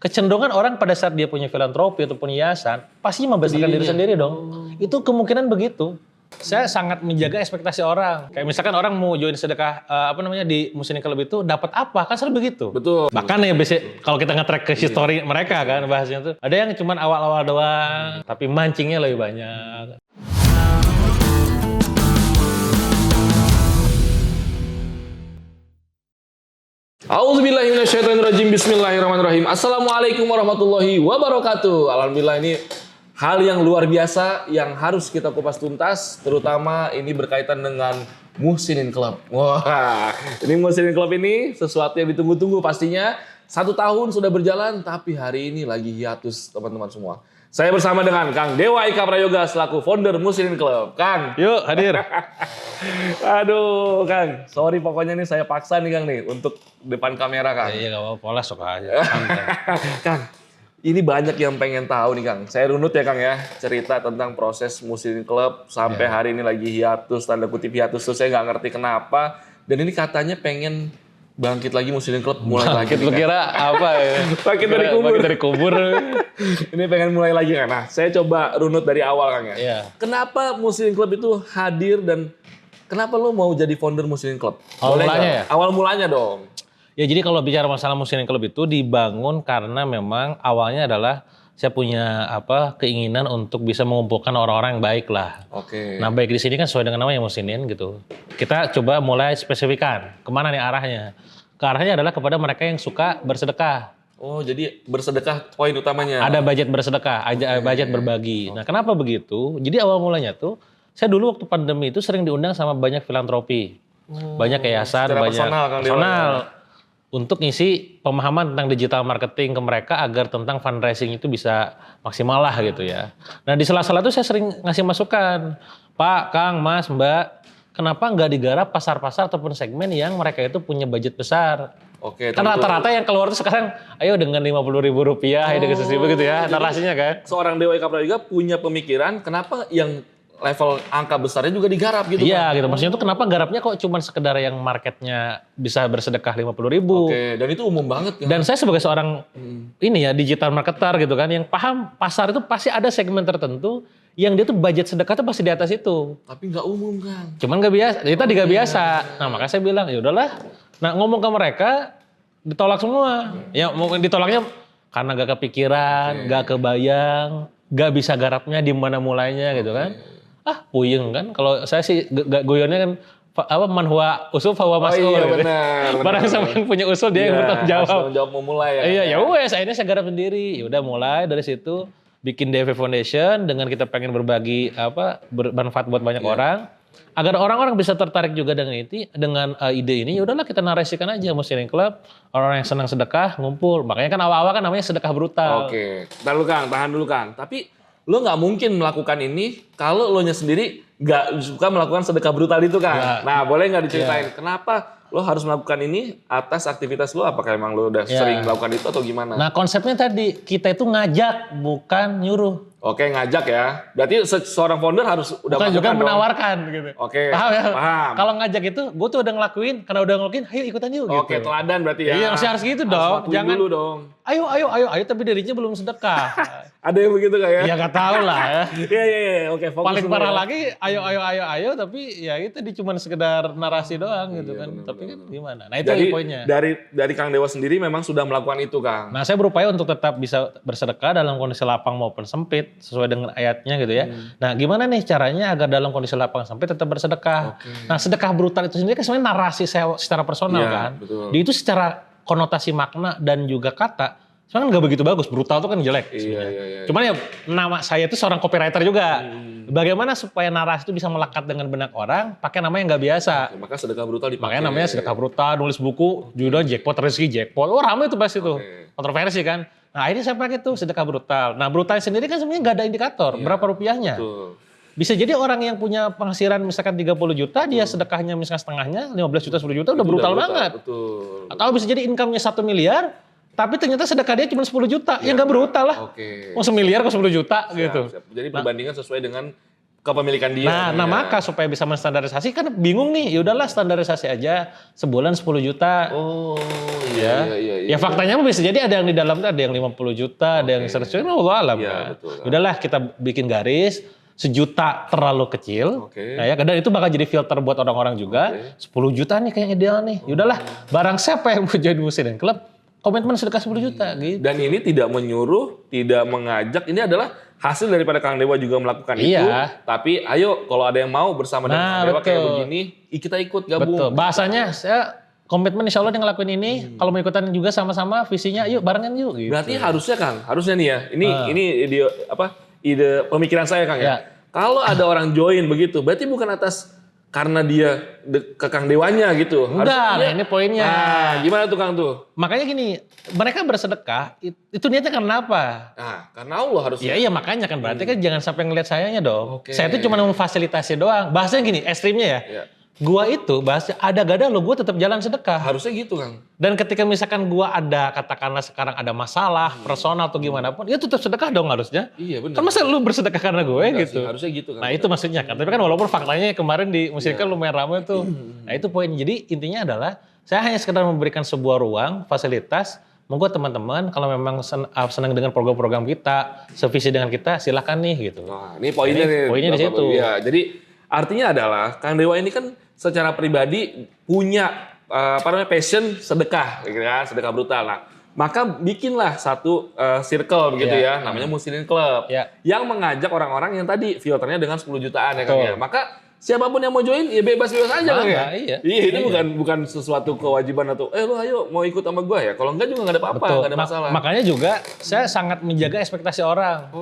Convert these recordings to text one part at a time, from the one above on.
kecenderungan orang pada saat dia punya filantropi ataupun yayasan, pasti membesarkan diri sendiri dong. Itu kemungkinan begitu. Saya sangat menjaga ekspektasi orang. Kayak misalkan orang mau join sedekah di Muslim Club itu dapat apa? Kan selalu begitu. Betul. Bahkan ya kalau kita nge-track ke history mereka kan bahasnya tuh. Ada yang cuma awal-awal doang, tapi mancingnya lebih banyak. A'udzubillahiminasyaitonirrajim. Bismillahirrahmanirrahim. Assalamualaikum warahmatullahi wabarakatuh. Alhamdulillah, ini hal yang luar biasa yang harus kita kupas tuntas, terutama ini berkaitan dengan Muhsinin Club. Wah, ini Muhsinin Club ini sesuatu yang ditunggu-tunggu pastinya. 1 tahun sudah berjalan, tapi hari ini lagi hiatus teman-teman semua. Saya bersama dengan Kang Dewa Ika Prayoga selaku founder Muhsinin Club. Kang. Yuk, hadir. Aduh, Kang. Sorry pokoknya nih saya paksa nih Kang nih untuk depan kamera, Kang. Iya, gak apa-apa, pola sok aja. Santai. Kang, ini banyak yang pengen tahu nih Kang. Saya runut ya Kang ya, cerita tentang proses Muhsinin Club sampai hari ini lagi hiatus, tanda kutip hiatus tuh saya nggak ngerti kenapa. Dan ini katanya pengen bangkit lagi Muhsinin Club, mulai lagi. Lu kira apa ya? Bangkit dari kubur. Bangkit dari kubur. Ini pengen mulai lagi kan. Nah, saya coba runut dari awal Kang ya. Iya. Kenapa Muhsinin Club itu hadir dan kenapa lo mau jadi founder Muhsinin Club? Awal mulanya ya? Awal mulanya dong. Ya jadi kalau bicara masalah Muhsinin Club itu dibangun karena memang awalnya adalah saya punya keinginan untuk bisa mengumpulkan orang-orang yang baik lah. Oke. Nah baik di sini kan sesuai dengan namanya Muhsinin gitu. Kita coba mulai spesifikan kemana nih arahnya. Ke arahnya adalah kepada mereka yang suka bersedekah. Oh jadi bersedekah poin utamanya. Ada budget bersedekah, budget berbagi. Nah kenapa begitu? Jadi awal mulanya tuh saya dulu waktu pandemi itu sering diundang sama banyak filantropi. Banyak yayasan, banyak personal. Untuk ngisi pemahaman tentang digital marketing ke mereka agar tentang fundraising itu bisa maksimal lah gitu ya. Nah di sela-sela itu saya sering ngasih masukan, Pak, Kang, Mas, Mbak, kenapa nggak digarap pasar-pasar ataupun segmen yang mereka itu punya budget besar? Oke. Kan rata-rata yang keluar itu sekarang, ayo dengan Rp50.000, ayo dengan Rp1.000 gitu ya, narasinya kan. Seorang Dewa Ika Prayoga punya pemikiran, kenapa yang level angka besarnya juga digarap gitu Iya kan? gitu, maksudnya tuh kenapa garapnya kok cuma sekedar yang marketnya bisa bersedekah Rp50.000. Oke, dan itu umum banget kan? Dan saya sebagai seorang digital marketer gitu kan, yang paham pasar itu pasti ada segmen tertentu yang dia tuh budget sedekah tuh pasti di atas itu. Tapi nggak umum kan? Cuman nggak biasa, itu tadi nggak biasa. Nah makanya saya bilang ya udahlah. Nah ngomong ke mereka ditolak semua. Ya mungkin ditolaknya karena nggak kepikiran, nggak kebayang, nggak bisa garapnya di mana mulainya gitu kan. Puyeng kan. Kalau saya sih guyonnya kan man huwa usul fa huwa mas'ul. Iya benar. Barang sama yang punya usul dia yang bertanggung jawab. Tanggung jawab memulai ya. Iya ya wes akhirnya saya garap sendiri. Ya udah mulai dari situ bikin DV Foundation dengan kita pengen berbagi bermanfaat buat banyak orang agar orang-orang bisa tertarik juga dengan ide ini. Ya udahlah kita narasikan aja Muhsinin Club, orang yang senang sedekah ngumpul. Makanya kan awal-awal kan namanya sedekah brutal. Oke. Tahan dulu Kang. Tapi lo nggak mungkin melakukan ini kalau lo nya sendiri nggak suka melakukan sedekah brutal itu kan. Ya. Nah boleh nggak diceritain kenapa lo harus melakukan ini atas aktivitas lo? Apakah emang lo udah sering melakukan itu atau gimana? Nah konsepnya tadi kita itu ngajak bukan nyuruh. Oke ngajak ya. Berarti seorang founder harus udah bukan juga menawarkan gitu. Oke. Paham ya? Paham. Kalau ngajak itu gue tuh udah ngelakuin, karena udah ngelakuin, ayo ikutan yuk gitu. Oke, teladan berarti ya. Iya, harus gitu dong. Jangan dulu dong. Ayo tapi dirinya belum sedekah. Ada yang begitu gak ya? Ya gak tahu lah ya. Iya. Oke, fokus. Paling parah lagi, ayo tapi ya itu cuma sekedar narasi doang gitu kan. Bener, tapi bener, kan gimana? Nah itu poinnya. Dari Kang Dewa sendiri memang sudah melakukan itu Kang. Nah saya berupaya untuk tetap bisa bersedekah dalam kondisi lapang maupun sempit sesuai dengan ayatnya gitu ya. Nah gimana nih caranya agar dalam kondisi lapang sempit tetap bersedekah? Nah sedekah brutal itu sendiri kan sebenarnya narasi saya secara personal kan. Betul. Dia itu secara konotasi makna dan juga kata sebenarnya nggak begitu bagus, brutal tuh kan jelek. Iya. Cuman ya nama saya itu seorang copywriter juga. Bagaimana supaya narasi itu bisa melekat dengan benak orang, pakai nama yang nggak biasa. Maka sedekah brutal dipakai. Makanya namanya sedekah brutal, nulis buku, judul jackpot, rezeki jackpot. Ramai tuh pasti tuh, kontroversi kan. Nah akhirnya saya pakai tuh sedekah brutal. Nah brutal sendiri kan sebenarnya nggak ada indikator, berapa rupiahnya. Betul. Bisa jadi orang yang punya penghasilan misalkan 30 juta, dia sedekahnya misalkan setengahnya, 15 juta, 10 juta udah brutal banget. Betul. Atau bisa jadi income-nya 1 miliar, tapi ternyata sedekah dia cuma 10 juta, ya nggak brutal lah. Oke. Mau 1 miliar ke 10 juta gitu. Siap. Jadi perbandingan sesuai dengan kepemilikan dia. Nah, maka supaya bisa menstandarisasi kan bingung nih. Ya udahlah standarisasi aja sebulan 10 juta. Oh, iya. Ya faktanya bisa jadi ada yang di dalam ada yang 50 juta, ada yang 100 juta, Allah alam Iya, kan. betul, kan. Udahlah kita bikin garis 1 juta terlalu kecil. Nah, ya, dan itu bakal jadi filter buat orang-orang juga. 10 juta nih kayaknya ideal nih. Yaudahlah, barang siapa yang mau join Muslimin Club, komitmen sedekah 10 juta gitu. Dan ini tidak menyuruh, tidak mengajak. Ini adalah hasil daripada Kang Dewa juga melakukan itu. Tapi ayo kalau ada yang mau bersama dengan Kang Dewa kayak begini, kita ikut gabung. Betul. Bahasanya saya komitmen insya Allah dia ngelakuin ini. Kalau mau ikutan juga sama-sama visinya, yuk barengan yuk. Gitu. Berarti harusnya Kang, harusnya nih ya. Ini ide pemikiran saya Kang ya. Kalau ada orang join begitu, berarti bukan atas karena dia ke Kang Dewanya gitu. Enggak, nah ini poinnya. Nah, gimana tuh Kang tuh? Makanya gini, mereka bersedekah, itu niatnya karena apa? Nah, karena Allah harusnya. Iya makanya kan berarti kan jangan sampai ngeliat sayanya dong. Saya itu cuma memfasilitasi doang. Bahasanya gini, ekstrimnya ya. Gua itu bahasa ada gak ada lo, gua tetap jalan sedekah. Harusnya gitu Kang. Dan ketika misalkan gua ada katakanlah sekarang ada masalah personal atau gimana pun, ya tetap sedekah dong harusnya. Iya benar. Kan masa lu bersedekah karena gue gitu. Sih, harusnya gitu kan. Nah itu maksudnya kan. Tapi kan walaupun faktanya kemarin di Muslimin lumayan ramai tuh. Nah itu poin. Jadi intinya adalah saya hanya sekedar memberikan sebuah ruang, fasilitas. Monggo teman-teman kalau memang senang dengan program-program kita, sevisi dengan kita, silakan nih gitu. Nah, ini poinnya nih. Poinnya di situ. Ya, jadi artinya adalah Kang Dewa ini kan secara pribadi punya passion sedekah, gitu kan, sedekah brutal. Nah, maka bikinlah satu circle begitu ya, namanya Muslimin Club, yang mengajak orang-orang yang tadi filternya dengan 10 jutaan ya Kang ya. Maka siapapun yang mau join ya bebas-bebas aja Kang ya. Iya, ini bukan sesuatu kewajiban atau lu ayo mau ikut sama gua ya. Kalau enggak juga enggak ada apa-apa, enggak ada masalah. Makanya juga saya sangat menjaga ekspektasi orang.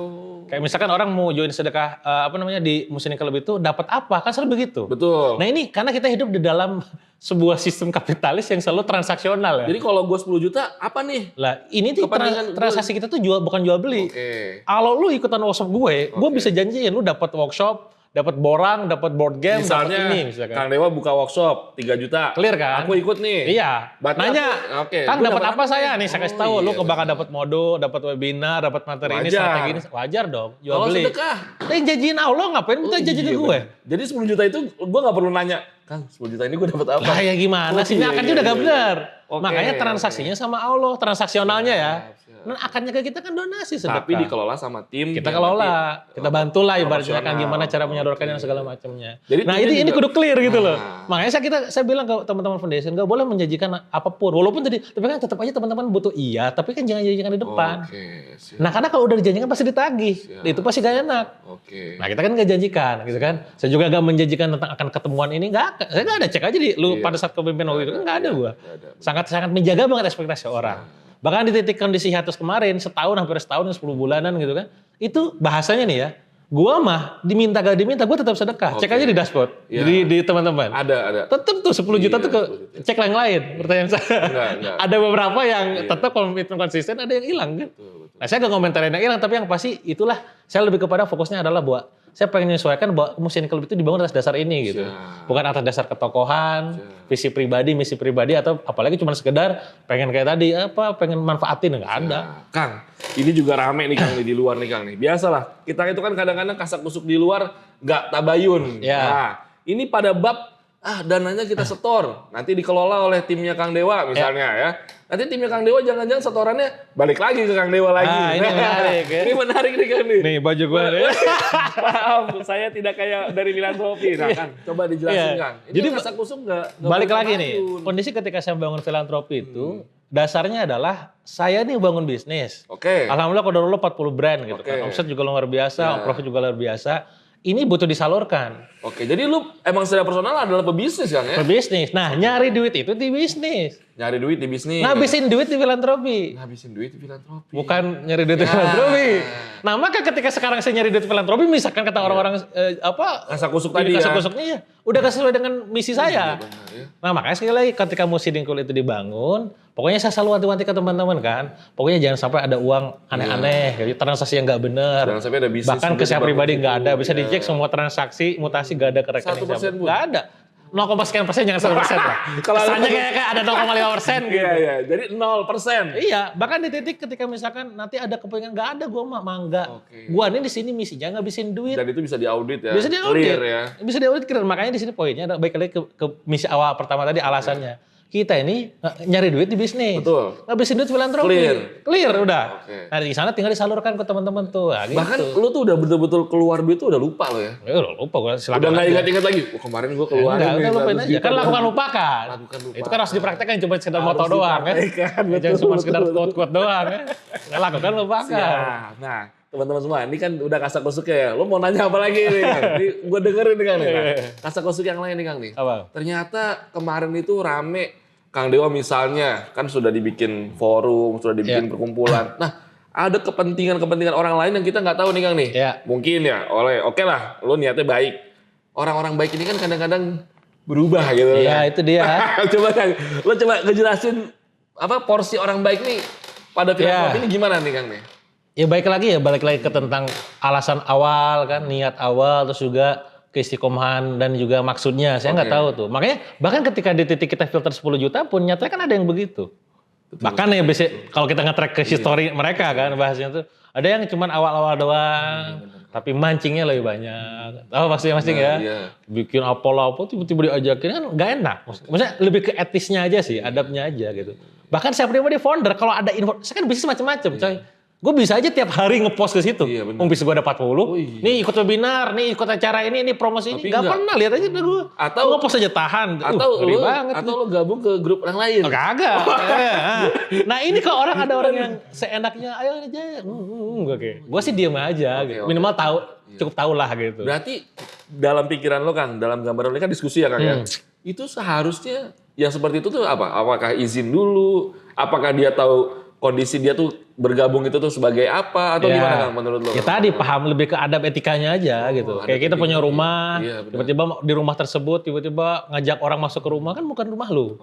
Kayak misalkan orang mau join sedekah di Muslimin Club itu dapat apa? Kan selalu begitu. Betul. Nah ini karena kita hidup di dalam sebuah sistem kapitalis yang selalu transaksional ya. Jadi kalau gue 10 juta apa nih? Lah ini tuh transaksi kita tuh bukan jual beli. Kalau lu ikutan workshop gue bisa janjiin lu dapat workshop, dapat borang, dapat board game, misalnya, dapat ini misalkan. Kang Dewa buka workshop 3 juta. Clear kan? Aku ikut nih. Iya. Nanya, Kang dapat apa saya? Nih saya kasih tahu, lu bakal dapat modo, dapat webinar, dapat materi ini, strategi ini. Wajar dong, jual beli. Kalau sedekah. Yang janjiin Allah ngapain minta janjiin gue? Jadi 10 juta itu gue gak perlu nanya, Kang 10 juta ini gue dapat apa? Lah ya gimana sih? Ini akadnya udah gak benar. Makanya transaksinya sama Allah, transaksionalnya ya. Nah akadnya ke kita kan donasi sedekah. Tapi dikelola sama tim. Kita kelola, kita bantulah ibaratnya kan gimana cara menyodorkannya dan segala macamnya. Nah ini kudu clear gitu loh. Makanya saya bilang ke teman-teman foundation gak boleh menjanjikan apapun. Walaupun tadi, tapi kan tetap aja teman-teman butuh tapi kan jangan janjikan di depan. Nah karena kalau udah dijanjikan pasti ditagih, itu pasti gak enak. Nah kita kan gak janjikan gitu kan. Saya juga gak menjanjikan tentang akan ketemuan ini, saya gak ada, cek aja lu pada saat kepemimpinan waktu itu kan gak ada gua. Sangat menjaga banget ekspektasi orang. Bahkan di titik kondisi hiatus kemarin, hampir setahun, 10 bulanan gitu kan. Itu bahasanya nih ya, gua mah diminta gak diminta, gua tetap sedekah. Cek aja di dashboard, di teman-teman. Ada. Tetap tuh 10 juta tuh ke cek yang lain, pertanyaan saya. Enggak. Ada beberapa yang tetap komitmen konsisten, ada yang hilang kan. Nah saya gak komentarin yang hilang, tapi yang pasti itulah, saya lebih kepada fokusnya adalah bahwa saya pengen menyesuaikan bahwa Muslimin Club itu dibangun atas dasar ini gitu. Bukan atas dasar ketokohan, visi pribadi, misi pribadi, atau apalagi cuma sekedar pengen kayak tadi, pengen manfaatin, nggak ada. Kang, ini juga rame nih Kang di luar nih Kang nih. Biasalah, kita itu kan kadang-kadang kasak kusuk di luar, nggak tabayun. Nah, ini pada bab, dananya kita setor, nanti dikelola oleh timnya Kang Dewa misalnya ya. Nanti timnya Kang Dewa jangan-jangan setorannya balik lagi ke Kang Dewa lagi. Ini menarik ya. Ini menarik nih Kang nih. Nih baju gue nih. Maaf, saya tidak kayak dari filantropi. Nah Kang, coba dijelasin Kang. Ini jadi kasak kusuk nggak balik lagi nih. Kondisi ketika saya bangun filantropi itu, dasarnya adalah saya nih bangun bisnis. Alhamdulillah qadarullah 40 brand gitu kan. Omset juga luar biasa, profit juga luar biasa. Ini butuh disalurkan. Jadi lu emang secara personal adalah pebisnis kan ya? Pebisnis. Nah, nyari duit itu di bisnis. Nyari duit di bisnis. Ngabisin duit di filantropi. Bukan nyari duit di filantropi. Nah, maka ketika sekarang saya nyari duit di filantropi, misalkan kata orang-orang kasak kusuk tadi ya. Kasak kusuknya ya. Udah sesuai dengan misi saya. Nah, makanya sekali lagi ketika Muslimin Club itu dibangun, pokoknya saya selalu wanti-wanti ke teman-teman kan. Pokoknya jangan sampai ada uang aneh-aneh, transaksi yang nggak benar. Jangan sampai ada bisnis. Bahkan ke saya pribadi nggak ada. Bisa dicek semua transaksi, mutasi nggak ada ke rekening saya. Nggak ada. 0,sekian% jangan 1% lah. Kesannya kayak ada 0,5% gitu. Iya. Jadi 0%. Iya, bahkan di titik ketika misalkan nanti ada kepentingan nggak ada, gue mah enggak. Gua ini di sini misinya ngabisin duit. Dan itu bisa diaudit ya. Bisa diaudit. Clear ya. Bisa diaudit clear. Makanya di sini poinnya ada baik lagi ke misi awal pertama tadi alasannya. Kita ini nyari duit di bisnis. Betul. Ngabisin duit filantropi. Clear udah. Oke. Nah di sana tinggal disalurkan ke teman-teman tuh. Nah, gitu. Bahkan lu tuh udah betul-betul keluar duit tuh udah lupa lo ya. Ya udah lupa gue silakan. Udah nggak aja. ingat-ingat lagi. Oh, kemarin gue keluarin Enggak, nih. udah lupain 100 aja. juta. Kan lakukan lupakan. Itu kan harus dipraktekkan, cuma sekedar moto doang kan. Jangan cuma sekedar quote-quote doang ya. Nggak lakukan lupakan. Siap. Nah, teman-teman semua, ini kan udah kasak kusuk ya. Lo mau nanya apa lagi nih, Kang? Ini gue dengerin nih, Kang. Kasak kusuk yang lain nih, Kang nih. Apa? Ternyata kemarin itu rame. Kang Dewa misalnya, kan sudah dibikin forum, sudah dibikin perkumpulan. Nah, ada kepentingan orang lain yang kita nggak tahu nih, Kang nih. Ya. Mungkin ya, oke lah, lo niatnya baik. Orang-orang baik ini kan kadang-kadang berubah gitu. Iya, itu dia. Coba Kang, lo coba ngejelasin apa porsi orang baik nih pada filantropi ini gimana nih, Kang nih? Ya balik lagi ke tentang alasan awal kan, niat awal, terus juga keistiqomahan dan juga maksudnya. Saya nggak tahu tuh. Makanya bahkan ketika di titik kita filter 10 juta pun nyatanya kan ada yang begitu. Betul. Bahkan ya kalau kita nge-track ke history mereka kan bahasanya tuh ada yang cuman awal-awal doang. Tapi mancingnya lebih banyak. Tahu maksudnya ya? Iya. Bikin apa tiba-tiba diajakin kan nggak enak. Maksudnya lebih ke etisnya aja sih, adabnya aja gitu. Bahkan saya pribadi founder kalau ada info, saya kan bisnis macam-macam, coy. Gue bisa aja tiap hari ngepost ke situ. Iya, bisnis gue ada 40. Nih ikut webinar, nih ikut acara ini promosi ini. Gak pernah, lihat aja gue. Atau ngepost aja tahan. Atau lo gabung ke grup orang lain. Oh, kagak. Nah ini kalau ada orang yang seenaknya, ayo aja. Gue sih diem aja. Gitu. Minimal cukup tahu lah gitu. Berarti dalam pikiran lo, Kang, dalam gambaran lo kan diskusi ya, Kang ya. Itu seharusnya yang seperti itu tuh apa? Apakah izin dulu? Apakah dia tahu kondisi dia tuh bergabung itu tuh sebagai apa atau gimana, Kang, menurut lo? Ya tadi paham lebih ke adab etikanya aja gitu. Kayak kita punya rumah, tiba-tiba di rumah tersebut tiba-tiba ngajak orang masuk ke rumah kan bukan rumah lu.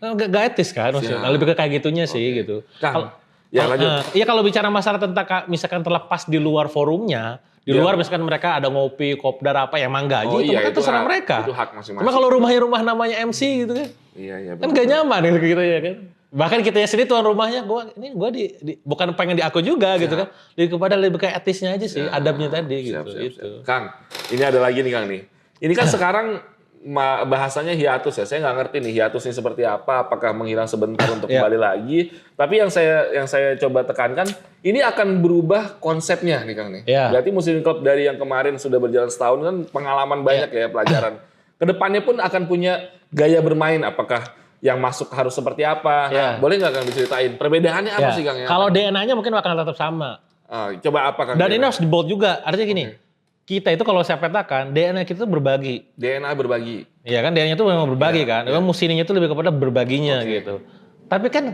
Kan gak etis kan maksudnya. Nah, lebih ke kayak gitunya sih gitu. Kang, lanjut. Iya kalau bicara masalah tentang misalkan terlepas di luar forumnya, di luar misalkan mereka ada ngopi, kopdar apa yang manggaji, itu kan terserah mereka. Itu hak masing-masing. Cuma kalau rumahnya rumah namanya MC gitu kan. Iya, kan gak nyaman gitu kita ya kan. Bahkan kita sendiri tuan rumahnya, gue bukan pengen di aku juga gitu kan. Lebih kayak etisnya aja sih, adabnya tadi gitu. Siap. Kang, ini ada lagi nih, Kang nih. Ini kan sekarang bahasanya hiatus ya. Saya nggak ngerti nih hiatus ini seperti apa. Apakah menghilang sebentar untuk kembali lagi? Tapi yang saya coba tekankan, ini akan berubah konsepnya nih, Kang nih. Berarti Muslim Club dari yang kemarin sudah berjalan setahun kan pengalaman banyak ya pelajaran. Kedepannya pun akan punya gaya bermain. Apakah yang masuk harus seperti apa? Nah, boleh nggak, Kang, diceritain perbedaannya apa sih, Kang? Kalau DNA-nya mungkin akan tetap sama. Coba apa, Kang? Dan ini harus di-bold juga. Artinya gini, kita itu kalau saya petakan, DNA kita itu berbagi. DNA berbagi. Iya kan, DNA itu memang berbagi kan. Memang Musininya itu lebih kepada berbaginya gitu. Tapi kan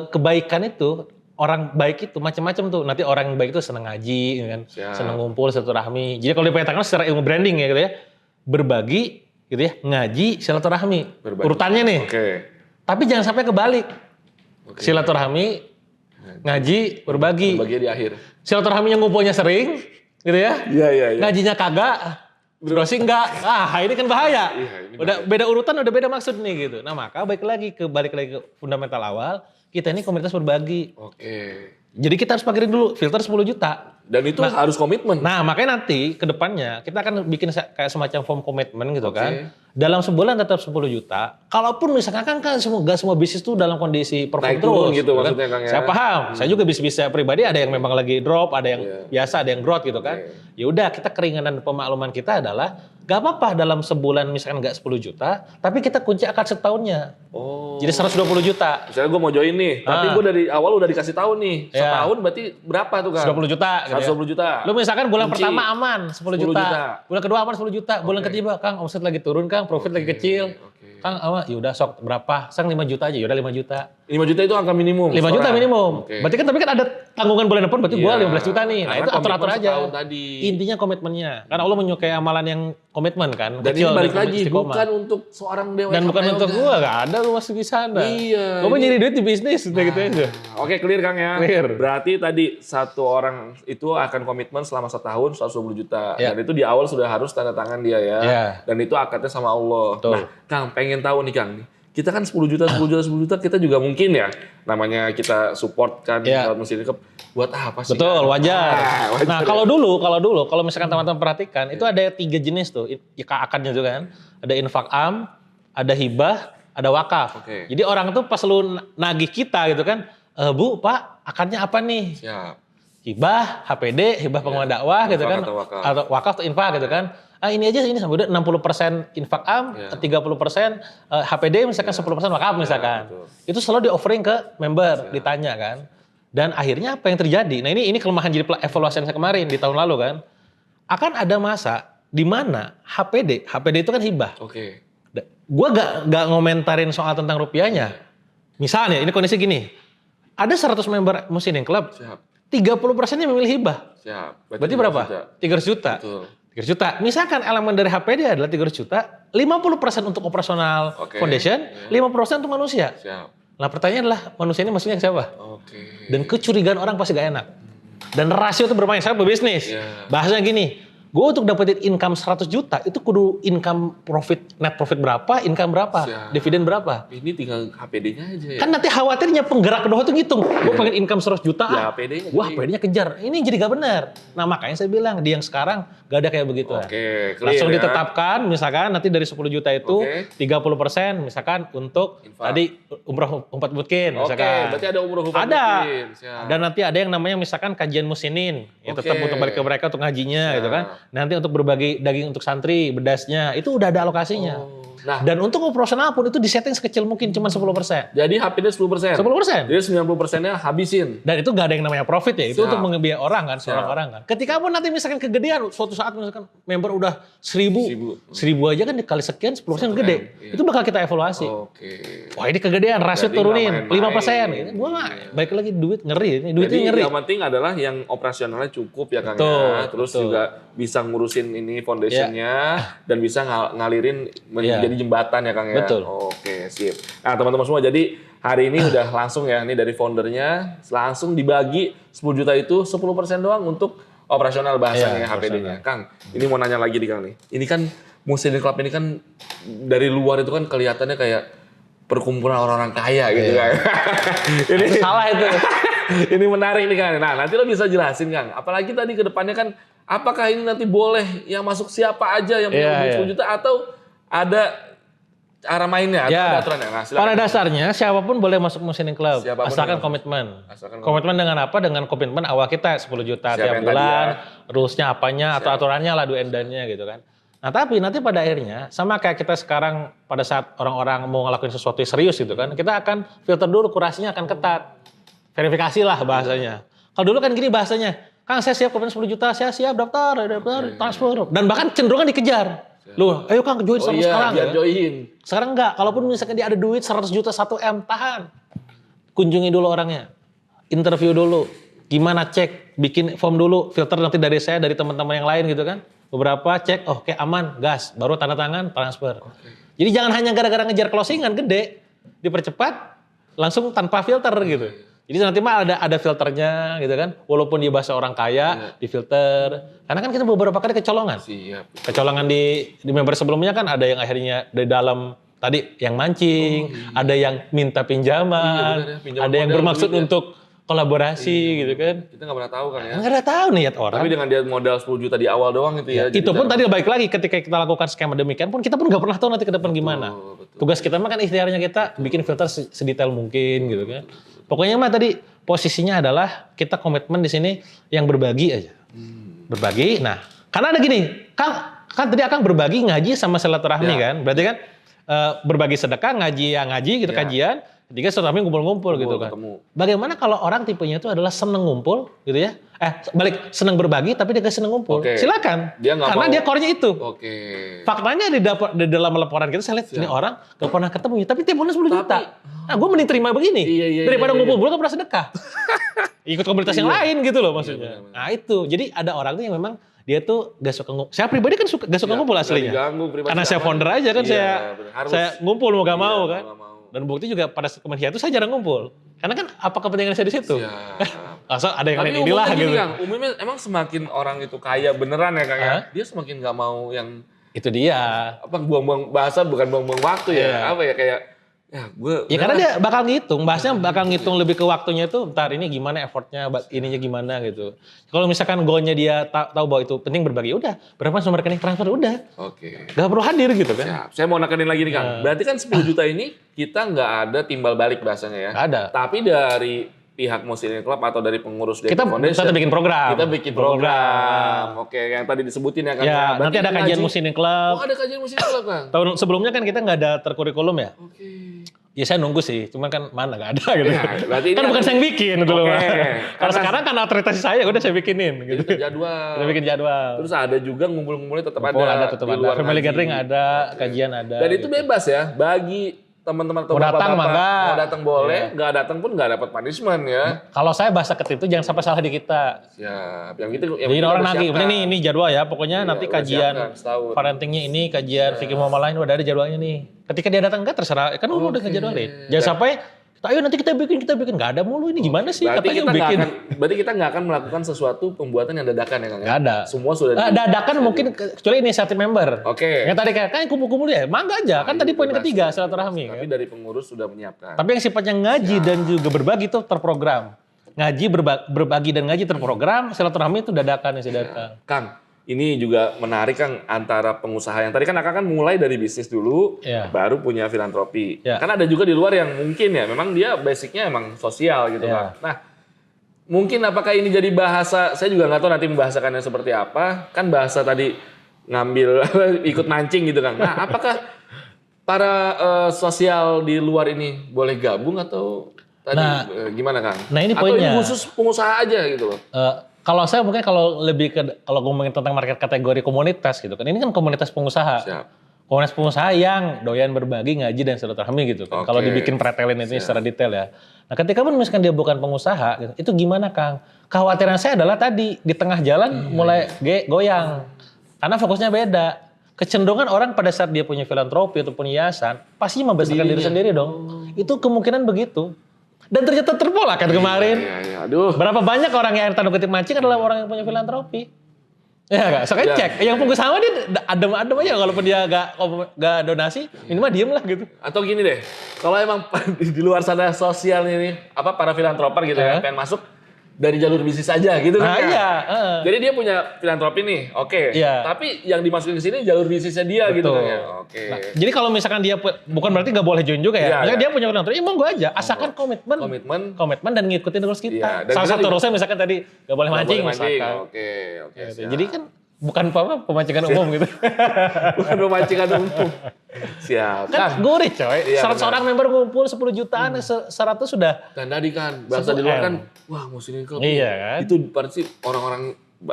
kebaikan itu, orang baik itu macam-macam tuh. Nanti orang yang baik itu senang ngaji, kan? Senang ngumpul, silaturahmi. Jadi kalau dipetakan secara ilmu branding ya gitu ya, berbagi gitu ya, ngaji, silaturahmi. Urutannya nih. Tapi jangan sampai kebalik. Silaturahmi, ngaji, berbagi. Berbagi di akhir. Silaturahminya ngumpulnya sering, gitu ya. Iya. Ngajinya kagak, browsing enggak. Ini kan bahaya. Udah beda urutan, udah beda maksud nih gitu. Nah, maka balik lagi ke fundamental awal, kita ini komunitas berbagi. Jadi kita harus pakai dulu filter 10 juta. Dan itu harus komitmen. Nah, makanya nanti ke depannya kita akan bikin kayak semacam form komitmen gitu kan. Dalam sebulan tetap 10 juta. Kalaupun misalkan kan gak semua bisnis tuh dalam kondisi perform terus. Gitu kan? Maksudnya, Kang, ya. Saya paham. Saya juga bisnis saya pribadi ada yang memang lagi drop, ada yang biasa, ada yang growth gitu kan. Ya udah, kita keringanan pemakluman kita adalah gak apa-apa dalam sebulan misalkan gak 10 juta, tapi kita kunci akad setahunnya. Jadi 120 juta. Misalnya gue mau join nih, tapi gue dari awal udah dikasih tahu nih. Setahun berarti berapa tuh, Kang? 120 juta. 120 juta. Lu misalkan bulan pertama aman 10 juta. Bulan kedua aman 10 juta. Bulan ketiga, Kang, omset lagi turun, Kang, profit lagi kecil. Kang, yaudah sok berapa? Sang 5 juta aja, yaudah 5 juta. 5 juta itu angka minimum. 5 juta minimum. Okay. Berarti kan tapi kan ada tanggungan bulan depan, berarti gua 15 juta nih. Nah, itu atur-atur aja. Tadi. Intinya komitmennya. Karena Allah menyukai amalan yang komitmen kan. Dan kecil, ini balik lagi bukan untuk seorang dewa. Dan bukan untuk gua, enggak ada lu masuk di sana. Iya. Gua nyari duit di bisnis gitu aja. Oke, clear Kang ya. Clear. Berarti tadi satu orang itu akan komitmen selama setahun 120 juta. Ya. Dan itu di awal sudah harus tanda tangan dia ya. Ya. Dan itu akadnya sama Allah. Betul. Nah, Kang pengen tahu nih Kang. Kita kan 10 juta, kita juga mungkin ya. Namanya kita support kan Ya. Muslim Cup. Buat apa sih? Betul, wajar. Wajar. Nah, kalau dulu kalau misalkan teman-teman perhatikan, itu ada 3 jenis tuh akadnya juga kan. Ada infak am, ada hibah, ada wakaf. Oke. Jadi orang tuh pas lu nagih kita gitu kan, Bu, Pak, akadnya apa nih? Siap. Hibah, HPD, hibah pengembangan dakwah gitu kan. Atau wakaf atau infak gitu kan. Ini aja ini sampai udah 60% infak am, 30% HPD misalkan 10% wakaf misalkan. Itu selalu di-offering ke member, ditanya kan. Dan akhirnya apa yang terjadi? Nah ini kelemahan jadi evaluasi saya kemarin di tahun lalu kan. Akan ada masa di mana HPD itu kan hibah. Oke. Gua gak ngomentarin soal tentang rupiahnya. Misalnya ini kondisi gini. Ada 100 member Muslimin Club. Siap. 30%-nya memilih hibah. Siap. Berarti berapa? 300 juta. Betul. 300 juta. Misalkan elemen dari HPD adalah 300 juta, 50% untuk operasional foundation, 5% untuk manusia. Siap. Nah pertanyaan adalah manusia ini maksudnya siapa? Oke. Dan kecurigaan orang pasti gak enak. Dan rasio itu bermain. Saya berbisnis. Bahasanya gini, gue untuk dapetin income 100 juta, itu kudu income net profit berapa, income berapa, dividen berapa. Ini tinggal HPD-nya aja ya? Kan nanti khawatirnya penggerak kedua itu ngitung. Gue pengen income 100 juta, wah HPD-nya kejar. Ini jadi gak benar. Nah makanya saya bilang, di yang sekarang gak ada kayak begitu. Oke, langsung ditetapkan, misalkan nanti dari 10 juta itu 30% misalkan untuk tadi umroh umpat mungkin. Misalkan. Berarti ada umroh umpat ada. mungkin. Dan nanti ada yang namanya misalkan kajian musinin. Ya tetap untuk balik ke mereka untuk ngajinya gitu kan. Nanti untuk berbagi daging untuk santri, bedasnya, itu udah ada alokasinya. Nah, dan untuk operasional pun itu disetting sekecil mungkin, cuma 10%. Jadi HPD 10%? 10%. Jadi 90%-nya habisin? Dan itu gak ada yang namanya profit ya, itu untuk mengebiayai orang kan, seorang orang kan. Ketika pun nanti misalkan kegedean, suatu saat misalkan member udah 1000 aja kan dikali sekian, 10% gede. Itu bakal kita evaluasi. Wah ini kegedean, rasio turunin, 5%. Gua gak, balik lagi duit ngeri, duitnya ngeri. Yang penting adalah yang operasionalnya cukup ya Kang ya. Terus juga bisa ngurusin ini foundationnya dan bisa ngalirin menjadi jembatan ya Kang ya. Betul. Oke, sip. Nah teman-teman semua, jadi hari ini udah langsung ya, ini dari foundernya langsung dibagi 10 juta itu 10% doang untuk operasional bahasanya HPD-nya. Kang, ini mau nanya lagi nih Kang nih. Ini kan Muslimin Club ini kan dari luar itu kan kelihatannya kayak perkumpulan orang-orang kaya gitu kan. Ini salah itu. Ini menarik nih Kang. Nah nanti lo bisa jelasin Kang. Apalagi tadi ke depannya kan, apakah ini nanti boleh yang masuk siapa aja yang punya 10 juta atau ada cara mainnya atau ada aturannya? Nah, pada dasarnya siapapun boleh masuk Muslimin Club, asalkan komitmen. Komitmen dengan apa? Dengan komitmen awal kita 10 juta tiap bulan, rules-nya apanya atau aturannya lah do and done-nya gitu kan. Nah tapi nanti pada akhirnya sama kayak kita sekarang pada saat orang-orang mau ngelakuin sesuatu yang serius gitu kan, kita akan filter dulu, kurasinya akan ketat. Verifikasi lah bahasanya. Kalau dulu kan gini bahasanya, Kang saya siap komitmen 10 juta, saya siap daftar, transfer. Dan bahkan cenderungan dikejar. Loh, ayo Kang join sama sekarang. Biar join. Sekarang enggak, kalaupun misalkan dia ada duit 100 juta 1M, tahan. Kunjungi dulu orangnya. Interview dulu. Gimana cek, bikin form dulu, filter nanti dari saya, dari teman-teman yang lain gitu kan. Beberapa cek, oke aman, gas, baru tanda tangan, transfer. Jadi jangan hanya gara-gara ngejar closingan gede, dipercepat, langsung tanpa filter gitu. Jadi nanti mah ada filternya gitu kan. Walaupun dia bahasa orang kaya, difilter. Karena kan kita beberapa kali kecolongan. Kecolongan di member sebelumnya kan ada yang akhirnya dari dalam tadi yang mancing, ada yang minta pinjaman, ada yang bermaksud untuk kolaborasi gitu kan. Kita nggak pernah tahu kan ya. Nggak ada tahu niat orang. Tapi dengan dia modal 10 juta di awal doang itu ya. Itu pun tadi baik lagi ketika kita lakukan skema demikian pun kita pun nggak pernah tahu nanti ke depan gimana. Tugas kita mah kan ikhtiarnya kita bikin filter sedetail mungkin gitu kan. Pokoknya mah tadi posisinya adalah kita komitmen di sini yang berbagi aja. Berbagi. Nah, karena ada gini, kan tadi Akang berbagi ngaji sama silaturahmi kan. Berarti kan berbagi sedekah, ngaji gitu kajian. Ketiga silaturahmi ngumpul-ngumpul gitu kan. Bagaimana kalau orang tipenya itu adalah seneng ngumpul gitu ya. balik senang berbagi tapi dia gak senang ngumpul. Oke. Silakan. Dia nggak Karena mau. dia core-nya itu. Oke. Faktanya di dalam laporan kita saya lihat ini orang gak pernah ketemu tapi tiap bulan 10 juta. Nah, gue mending terima begini Iya, daripada iya. ngumpul bulan gak pernah sedekah. Ikut komunitas yang lain gitu loh maksudnya. benar. Nah itu, jadi ada orang tuh yang memang dia tuh gak suka ngumpul. Saya pribadi kan gak suka ngumpul aslinya. Diganggu, privasi Karena saya aman. founder aja kan Iya, benar. Harus. saya ngumpul mau gak mau Iya, kan. mau gak mau. Dan bukti juga pada kementerian itu saya jarang ngumpul. Karena kan apa kepentingan saya di situ? Siap. Asal ada yang Tapi lain inilah umumnya gitu. gini, Kang, umumnya emang semakin orang itu kaya beneran ya Kang ya, Hah? dia semakin nggak mau yang Itu dia. apa buang-buang bahasa bukan buang-buang waktu ya, Iya. apa ya kayak ya gue Ya karena dia bakal ngitung, bahasnya bakal ngitung lebih ke waktunya tuh, ntar ini gimana effortnya, ininya gimana gitu. Kalau misalkan goalnya dia tahu bahwa itu penting berbagi, udah berapa nomor rekening transfer udah, Oke. gak perlu hadir gitu kan. Siap. Saya mau nekenin lagi nih Kang. Berarti kan 10 juta ini kita nggak ada timbal balik bahasanya ya. Gak ada. Tapi dari pihak Muslimin Club atau dari pengurus DP Kita Foundation bikin program. kita bikin program. Oke, yang tadi disebutin ya Kang. Ya, Berarti nanti ada kajian ngaji- Muslimin Oh, Club. ada kajian Muslimin Club Kang. Tahun sebelumnya kan kita nggak ada terkurikulum ya. Oke. Ya saya nunggu sih, cuman kan mana nggak ada gitu. Ya, berarti ini kan bukan ada- saya yang bikin gitu loh. Oke. Kalau Karena- sekarang kan otoritas saya udah saya bikinin gitu. Jadi terjadwal. Kita bikin jadwal. Terus ada juga ngumpul-ngumpulnya tetap Oh, ada tetap di ada. luar Family ngaji. gathering ada, kajian ada. Dan itu gitu. bebas ya bagi teman-teman atau Mau datang, bapak-bapak mangga. mau datang boleh, Iya. nggak datang pun nggak dapat punishment ya. Kalau saya bahasa ke tim itu jangan sampai salah di kita. Siap. Yang gitu yang Jadi penting orang udah nagih, siapkan. ini jadwal ya. Pokoknya Iya, nanti udah kajian siapkan setahun. parentingnya ini, kajian fikih muamalah ini udah ada jadwalnya nih. Ketika dia datang enggak terserah, kan udah ngejadwalin. Jangan sampai ayo nanti kita bikin, nggak ada mulu ini gimana sih? Berarti Katanya kita nggak bikin. berarti kita nggak akan melakukan sesuatu pembuatan yang dadakan ya Kang? Nggak ada. Semua sudah Dadakan mungkin kecuali inisiatif member. Oke. Yang tadi kayak kumpul-kumpul ya, mangga aja. Kan tadi poin bebas. ketiga silaturahmi. Tapi Kan? dari pengurus sudah menyiapkan. Tapi yang sifatnya ngaji dan juga berbagi itu terprogram. Ngaji berbagi dan ngaji terprogram, silaturahmi itu dadakan yang saya datang. Kang, ini juga menarik Kang antara pengusaha yang tadi kan Akang kan mulai dari bisnis dulu, Iya. baru punya filantropi. Iya. Kan ada juga di luar yang mungkin ya, memang dia basicnya emang sosial gitu Iya. Kang. Nah, mungkin apakah ini jadi bahasa, saya juga nggak tahu nanti membahasakannya seperti apa. Kan bahasa tadi ngambil ikut mancing gitu Kang. Nah, apakah para sosial di luar ini boleh gabung atau tadi Nah, gimana Kang? nah ini Atau poinnya. ini khusus pengusaha aja gitu loh. Kalau saya mungkin kalau lebih ke kalau ngomongin tentang market kategori komunitas gitu kan, ini kan komunitas pengusaha. Siap. Komunitas pengusaha yang doyan berbagi, ngaji dan silaturahmi gitu kan. Oke. Kalau dibikin pretelin itu secara detail ya. Nah, ketika pun misalkan dia bukan pengusaha, gitu, itu gimana Kang? Kekhawatiran saya adalah tadi di tengah jalan mulai goyang. Karena fokusnya beda. Kecenderungan orang pada saat dia punya filantropi ataupun yayasan, pasti membesarkan diri sendiri dong. Itu kemungkinan begitu. Dan ternyata terpola kan kemarin. Iya. Aduh. Berapa banyak orang yang tanda kutip mancing adalah orang yang punya filantropi. Ya nggak? So kan Ya, cek. Yang pengusaha dia adem-adem aja. Kalaupun dia nggak donasi, minimal diem lah gitu. Atau gini deh, kalau emang di luar sana sosial ini apa para filantroper gitu ya, pengen masuk dari jalur bisnis saja gitu Nah kan. iya. Jadi dia punya filantropi nih, oke. Iya. Tapi yang dimasukin ke sini jalur bisnisnya dia gitu kan Betul. ya. Oke. Nah, jadi kalau misalkan dia bukan berarti nggak boleh join juga ya. Iya, Misalkan iya. dia punya filantropi, ya monggo aja. Asalkan komitmen dan ngikutin rules kita. Iya, dan Salah kita satu juga- rulesnya misalkan tadi nggak boleh Nggak mancing, boleh mancing. misalkan. Oke. Gitu. Siap. Jadi kan bukan pemancingan umum gitu. bukan pemancingan umum. Siap. Kan gurih coy. Iya, 100 benar. orang member ngumpul 10 jutaan, 100 sudah. Dan tadi kan bahasa 1 di luar M. kan, wah Muslimin Club. Iya kan? Itu pasti orang-orang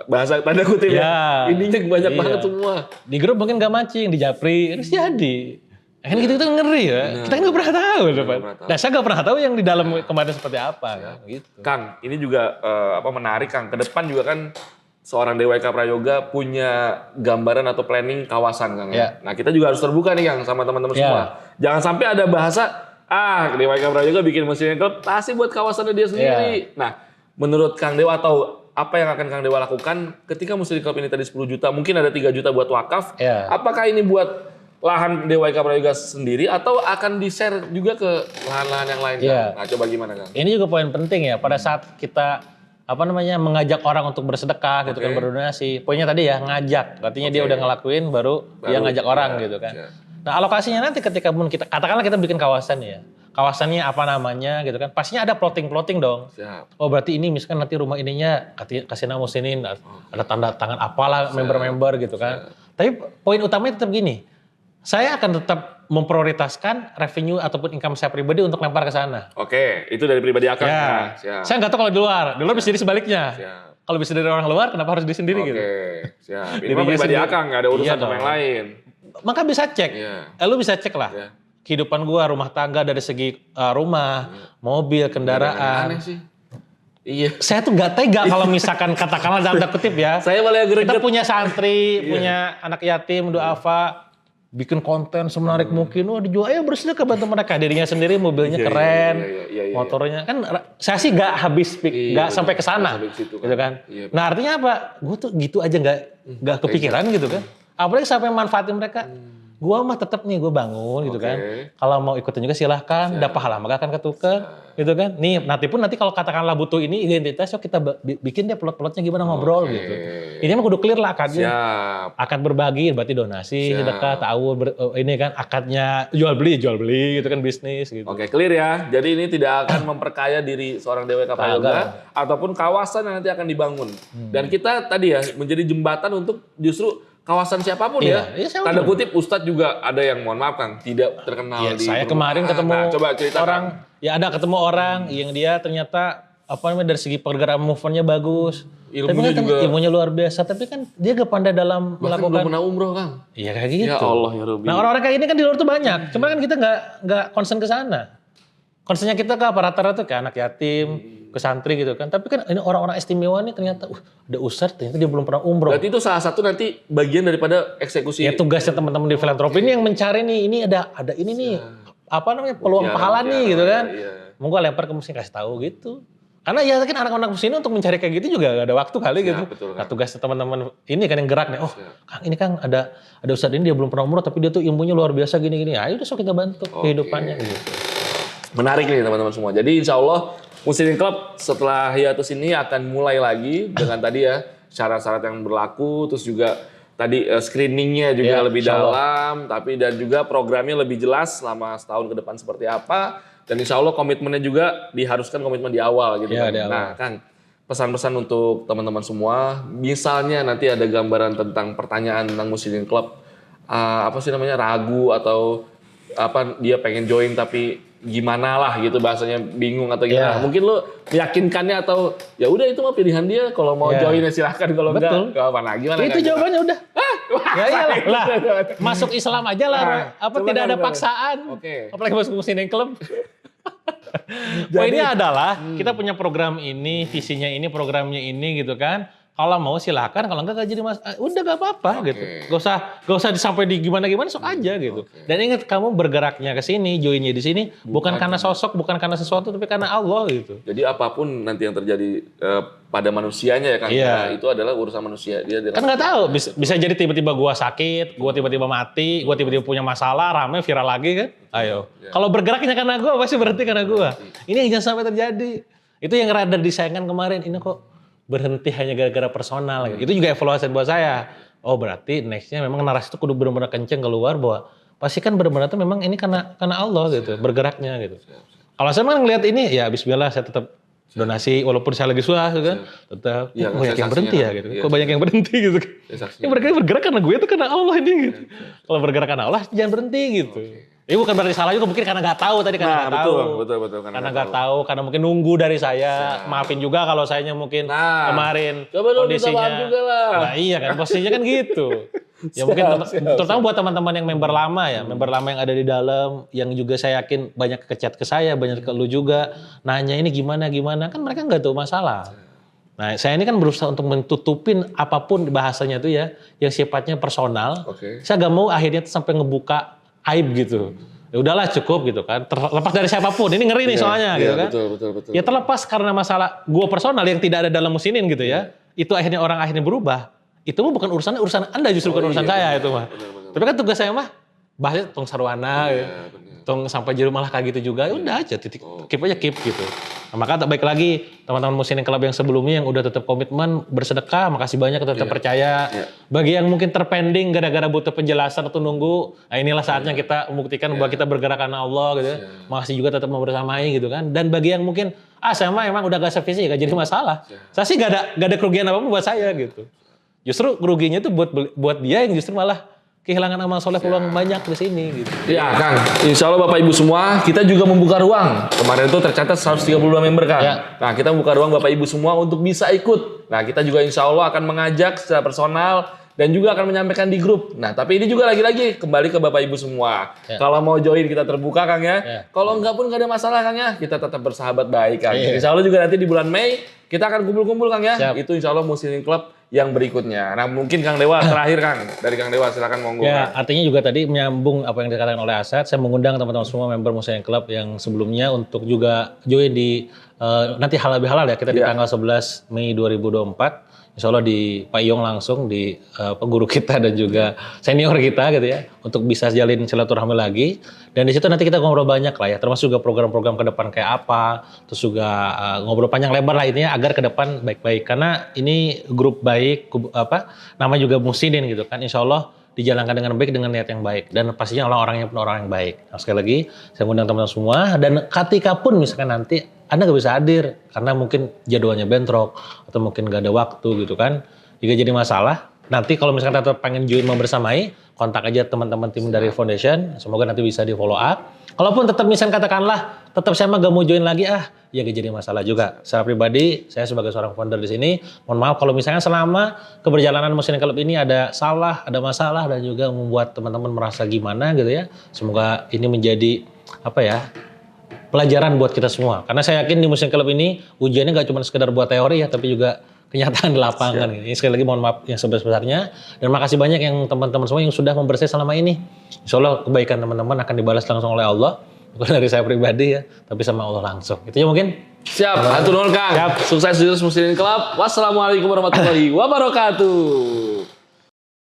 bahasa tanda kutip Iya. ya. Ininya banyak Iya. banget semua. Di grup mungkin gak mancing, di japri, terus jadi. Kan gitu-gitu ngeri ya. Kita kan gak pernah tahu. pernah tahu. Nah saya gak pernah tahu yang di dalam kemarin seperti apa. Kan? Gitu. Kang, ini juga menarik Kang. Ke depan juga kan seorang DWK Prayoga punya gambaran atau planning kawasan Kang. Ya. Nah kita juga harus terbuka nih Kang sama teman-teman Ya. semua. Jangan sampai ada bahasa, DWK Prayoga bikin Muslimin Club pasti buat kawasannya dia sendiri. Nah menurut Kang Dewa atau apa yang akan Kang Dewa lakukan ketika Muslimin Club ini tadi 10 juta, mungkin ada 3 juta buat wakaf. Ya. Apakah ini buat lahan DWK Prayoga sendiri atau akan di-share juga ke lahan-lahan yang lain Kang? Ya. Nah coba gimana Kang? Ini juga poin penting ya. Pada saat kita mengajak orang untuk bersedekah gitu kan, berdonasi. Poinnya tadi ya ngajak. Artinya dia udah ngelakuin baru dia ngajak orang gitu kan. ya. Nah alokasinya nanti ketika pun kita katakanlah kita bikin kawasan ya. Kawasannya apa namanya gitu kan. Pastinya ada plotting dong. Siap. Oh berarti ini misalkan nanti rumah ininya kasih nama Muslimin, ada tanda tangan apalah member-member gitu kan. Tapi poin utamanya tetap gini. Saya akan tetap memprioritaskan revenue ataupun income saya pribadi untuk lempar ke sana. Oke, itu dari pribadi Akang. Ya. Nah, siap. Saya nggak tahu kalau di luar bisa jadi sebaliknya. Siap. kalau bisa dari orang luar, kenapa harus diri sendiri gitu? Siap. Ini mah pribadi Akang, nggak ada urusan sama yang lain. Maka bisa cek, lu bisa cek lah. Kehidupan gua, rumah tangga dari segi rumah, mobil, kendaraan. Aneh sih. Iya. Saya tuh nggak tega kalau misalkan katakanlah dalam tanda kutip ya. Saya malah greget. Kita punya santri, punya anak yatim, duafa, bikin konten semenarik mungkin, dijual, ayo bersedekah bantu mereka. Dirinya sendiri mobilnya keren, motornya kan. Saya sih nggak habis, nggak sampai ke sana, gitu kan. Nah artinya apa? Gue tuh gitu aja nggak kepikiran gitu kan. Apalagi sampai manfaatin mereka. Gua mah tetap nih gue bangun gitu kan. Kalau mau ikutin juga silahkan, udah pahala maka akan ketukar gitu kan. Nih nanti kalau katakanlah butuh ini identitas, yuk kita bikin deh plot-plotnya gimana ngobrol gitu. Ini mah kudu clear lah akadnya. Akad berbagi berarti donasi, sedekah, ta'awun, ini kan akadnya jual beli gitu kan, bisnis gitu. Oke, clear ya. Jadi ini tidak akan memperkaya diri seorang DWK Prayoga ataupun kawasan yang nanti akan dibangun. Dan kita tadi ya menjadi jembatan untuk justru kawasan siapapun ya. Tanda kutip Ustadz juga ada yang mohon maaf Kang, tidak terkenal di saya kemarin ketemu coba ceritakan. orang, ketemu orang yang dia ternyata dari segi pergerakan move-nya bagus. Ilmunya juga. Ilmunya luar biasa, tapi kan dia gak pandai dalam melakukan. Belum pernah umroh Kang. Iya kayak gitu. Ya Allah ya Rabbi. Nah orang-orang kayak ini kan di luar tuh banyak, cuma kan kita nggak concern ke sana. Concernnya kita ke apa rata-rata ke anak yatim, ke santri gitu kan. Tapi kan ini orang-orang istimewa nih ternyata, ada Ustadz ternyata dia belum pernah umroh. Berarti itu salah satu nanti bagian daripada eksekusi. Ya tugasnya teman-teman di filantropi ini yang mencari nih, ini ada ini nih, apa namanya peluang pahala nih gitu kan. Mau gue lempar ke mesin kasih tahu gitu. Karena ya kan anak-anak sini untuk mencari kayak gitu juga gak ada waktu kali gitu. Betul, nah tugasnya teman-teman ini kan yang gerak nih, Kang ini Kang ada Ustadz ini dia belum pernah umroh tapi dia tuh ilmunya luar biasa gini-gini. Ayo udah kita bantu kehidupannya gitu. Menarik nih teman-teman semua. Jadi insya Allah Muslimin Club setelah hiatus ini akan mulai lagi dengan tadi ya syarat-syarat yang berlaku, terus juga tadi screeningnya juga lebih dalam, dan juga programnya lebih jelas selama setahun ke depan seperti apa. Dan insya Allah komitmennya juga diharuskan komitmen di awal gitu kan. Nah Kang, pesan-pesan untuk teman-teman semua, misalnya nanti ada gambaran tentang pertanyaan tentang Muslimin Club, ragu atau dia pengen join tapi gimana lah gitu bahasanya bingung atau gimana. Mungkin lo meyakinkannya atau ya udah itu mah pilihan dia, kalau mau join ya silahkan, kalau enggak apa lagi gimana. Itu jawabannya udah. Ya iyalah lah. Masuk Islam aja lah. Tidak ada paksaan. Apalagi masuk Muslimin Club. Poinnya adalah kita punya program ini, visinya ini, programnya ini gitu kan. Kalau mau silahkan, kalau enggak jadi udah gak apa-apa gitu. Gak usah sampai di gimana-gimana, sok aja gitu. Dan ingat kamu bergeraknya ke sini, joinnya di sini bukan karena sosok, bukan karena sesuatu, tapi karena Allah gitu. Jadi apapun nanti yang terjadi pada manusianya ya Kang, itu adalah urusan manusia. Dia kan nggak tahu, bisa jadi tiba-tiba gua sakit, gua tiba-tiba mati, gua tiba-tiba punya masalah, rame viral lagi kan. Ayo. Kalau bergeraknya karena gua, pasti berhenti karena gua. Ini yang jangan sampai terjadi. Itu yang rada disayangkan kemarin. Ini kok berhenti hanya gara-gara personal. Itu juga evaluasi buat saya. Oh berarti nextnya memang narasi itu kudu benar-benar kenceng keluar bahwa pasti kan benar-benar itu memang ini karena Allah gitu, bergeraknya gitu. Kalau saya memang ngelihat ini ya bismillah saya tetap donasi walaupun saya lagi susah gitu kan, tetap banyak yang berhenti ya gitu. Kok banyak yang berhenti gitu kan. Ya bergerak karena gue itu karena Allah ini gitu. Kalau bergerak karena Allah jangan berhenti gitu. Ini bukan berarti salah juga, mungkin karena nggak tahu tadi, karena nggak tahu. Betul. Karena nggak tahu, karena mungkin nunggu dari saya. Maafin juga kalau sayanya mungkin kemarin kondisinya. Juga lah. Nah iya kan, posisinya kan gitu. Ya mungkin terutama buat teman-teman yang member lama ya, member lama yang ada di dalam, yang juga saya yakin banyak kechat ke saya, banyak ke lu juga, nanya ini gimana, kan mereka nggak tahu masalah. Nah saya ini kan berusaha untuk mentutupin apapun bahasanya itu ya, yang sifatnya personal. Saya nggak mau akhirnya sampai ngebuka aib gitu. Ya udahlah cukup gitu kan. Terlepas dari siapapun. Ini ngeri nih soalnya gitu kan. Betul. Ya terlepas karena masalah gua personal yang tidak ada dalam musinin gitu ya. Itu akhirnya orang akhirnya berubah. Itu mah bukan urusan Anda, justru bukan urusan saya itu mah. Tapi kan tugas saya mah bahasnya tong sarwana gitu. Tong sampai jadi malah kayak gitu juga. Ya udah aja titik keep gitu. Nah, maka baik lagi teman-teman Muslimin Club yang sebelumnya yang udah tetap komitmen bersedekah, makasih banyak tetap percaya. Bagi yang mungkin terpending gara-gara butuh penjelasan atau nunggu, nah inilah saatnya kita membuktikan bahwa kita bergerak karena Allah gitu. Makasih juga tetap mau bersamai gitu kan. Dan bagi yang mungkin saya mah emang udah gak sevisi gak jadi masalah. Saya sih gak ada kerugian apapun buat saya gitu. Justru kerugiannya itu buat dia yang justru malah kehilangan amal soleh peluang banyak di sini gitu. Ya Kang, insya Allah Bapak Ibu semua, kita juga membuka ruang. Kemarin itu tercatat 132 member Kang. Ya. Nah kita membuka ruang Bapak Ibu semua untuk bisa ikut. Nah kita juga insya Allah akan mengajak secara personal dan juga akan menyampaikan di grup. Nah tapi ini juga lagi-lagi kembali ke Bapak Ibu semua. Ya. Kalau mau join kita terbuka Kang ya. Ya. Kalau enggak pun enggak ada masalah Kang ya. Kita tetap bersahabat baik Kang. Iya. Insya Allah juga nanti di bulan Mei kita akan kumpul-kumpul Kang ya. Siap. Itu insya Allah Muslimin Club yang berikutnya. Nah mungkin Kang Dewa terakhir Kang. Dari Kang Dewa silakan monggo. Ya, Kang. artinya juga tadi menyambung apa yang dikatakan oleh Asad, saya mengundang teman-teman semua member Muslimin Club yang sebelumnya untuk juga join di nanti halal bihalal ya, kita di Ya. tanggal 11 Mei 2024. Insya Allah di Pak Iyong langsung di guru kita dan juga senior kita gitu ya, untuk bisa jalin silaturahmi lagi. Dan di situ nanti kita ngobrol banyak lah ya, termasuk juga program-program ke depan kayak apa, terus juga ngobrol panjang lebar lah intinya agar ke depan baik-baik. Karena ini grup baik, namanya juga Muhsinin gitu kan, insya Allah dijalankan dengan baik dengan niat yang baik dan pastinya orang-orangnya pun orang yang baik. Nah, sekali lagi saya undang teman-teman semua dan ketika pun misalkan nanti Anda nggak bisa hadir karena mungkin jadwalnya bentrok atau mungkin nggak ada waktu gitu kan, jika jadi masalah nanti kalau misalkan tetap pengen join membersamai, kontak aja teman-teman tim dari Foundation, semoga nanti bisa di follow up. Kalaupun tetap misalkan katakanlah tetap saya mah gak mau join lagi ya gak jadi masalah juga. Secara pribadi saya sebagai seorang founder di sini, mohon maaf kalau misalnya selama keberjalanan Muslimin Club ini ada salah, ada masalah dan juga membuat teman-teman merasa gimana gitu ya. Semoga ini menjadi pelajaran buat kita semua. Karena saya yakin di Muslimin Club ini ujiannya gak cuma sekedar buat teori ya, tapi juga kenyataan di lapangan. Ini sekali lagi mohon maaf yang sebesar-besarnya dan makasih banyak yang teman-teman semua yang sudah membersih selama ini. Insya Allah kebaikan teman-teman akan dibalas langsung oleh Allah, bukan dari saya pribadi ya, tapi sama Allah langsung. Itu ya mungkin. Siap, hatur nuhun Kang. Siap. Sukses terus Muslimin Club. Wassalamualaikum warahmatullahi wabarakatuh.